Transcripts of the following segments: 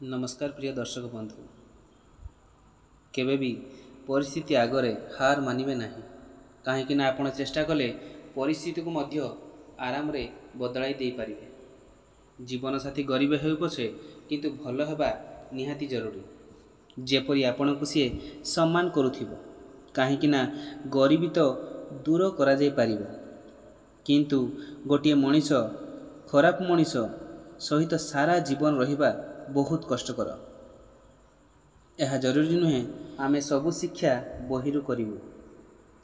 नमस्कार प्रिय दर्शक बंधु केबे भी परिस्थिति आगरे हार मानिबे नहीं कहीं ना आपण चेष्टा कले परिस्थिति को मध्य आराम रे बदलाई दे पारिबे। जीवन साथी गरीब हेउ पछे किंतु भल हेबा निहाती जरूरी। जेपरी आपण को सी सम्मान करुथिबो कहीं ना गरीबी तो दूर करा जाय पारिबो किंतु गोटे मनीष खराब मनीष सहित सारा जीवन रहिबा बहुत कष्टकर। यह जरूरी नुहे आमे सबु शिक्षा बहिरु करिवु,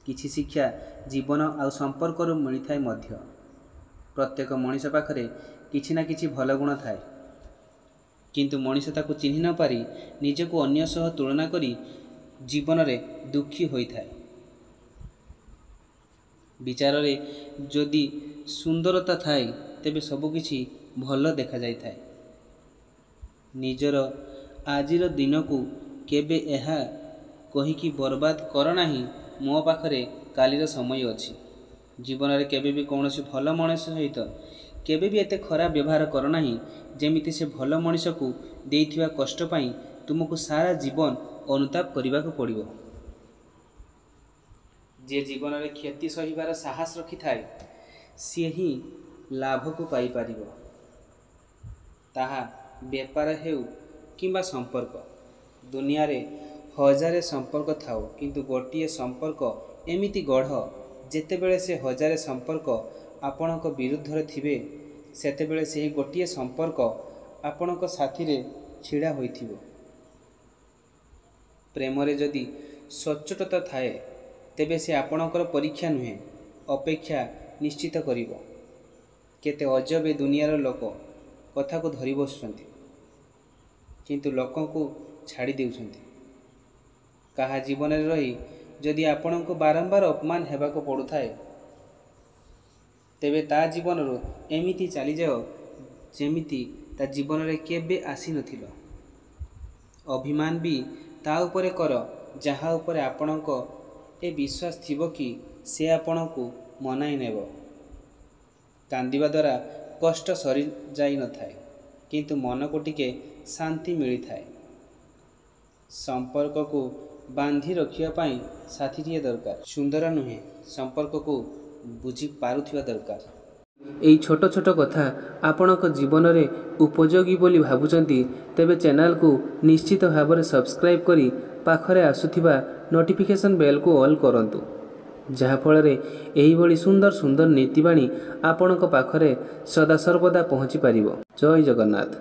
किछि शिक्षा जीवन आउ संपर्क मिली थाए मध्य। प्रत्येक मनीष पाखरे किछि ना किछि भल गुण थाए किंतु मनीष ताकु चिन्हि न पारी निजको अन्य सह तुलना करी जीवन रे दुखी होई थाए। विचार रे जदि सुंदरता थाए तेबे सबु किछि भल देखा जाय थाए। निजर आजिर दिन को केबे एहा कहिकी बर्बाद कर नाही, मो पाखरे कालीर समय अछि। जीवन रे केबे भी कौनसी भल मनीष सहित केबे भी एते खराब व्यवहार कर नाही जेमिति से भल मनीष को देइथिबा कष्ट पाई तुमको सारा जीवन अनुताप करने को पड़िबो। जे जीवन रे क्षति सहिबार साहस रखि थाए सी ही लाभ को पाई पारिबो। ताहा बेपार हेउ किंबा संपर्क, दुनिया रे हजारे संपर्क थाओ किंतु गोटिए संपर्क एमिति गढ़ जेतेबेले से हजारे संपर्क आपणक विरुद्ध रे थिबे सेतेबेले सेही गोटिए संपर्क आपणक साथी रे छिड़ा होइथिबो। प्रेम रे जदि सच्चोटता थाए तेबे से आपणकर परीक्षा नुहे अपेक्षा निश्चित करिवो। केते अजब ए दुनियार लोक कथा को धरी बसुछंती किंतु लोकों को छाड़ी देउछंती। कहा जीवन रे रही जदि आपन को बारंबार अपमान हेबा को पड़ुथाए तेबे ता जीवन रो एमिति चली जाओ जेमिति ता जीवन रे केबे आसी नथिलो। अभिमान भी ता उपरे कर जहा उपरे आपन को ए विश्वास थिबो कि से आपन को मनाई नेबो। कांदिबा द्वारा कष्ट सरी जाई न थाए किंतु मन को टिके शांति मिली थाए। संपर्क को बांधी रखिया पाई साथीटिए दरकार, सुंदर नुहे संपर्क को बुझी पारुथिबा दरकार। एई छोट छोट कथा आपणक जीवन रे उपयोगी बोली भाबुचंती तेबे चैनल को निश्चित भाव में सब्सक्राइब करी पाखरे आसुथिबा नोटिफिकेशन बेल को ऑल करंतु जहा फल एही भली सुंदर सुंदर नीतिबाणी आपणक पाखरे सदा सर्वदा पहुँची पारिबो। जय जगन्नाथ।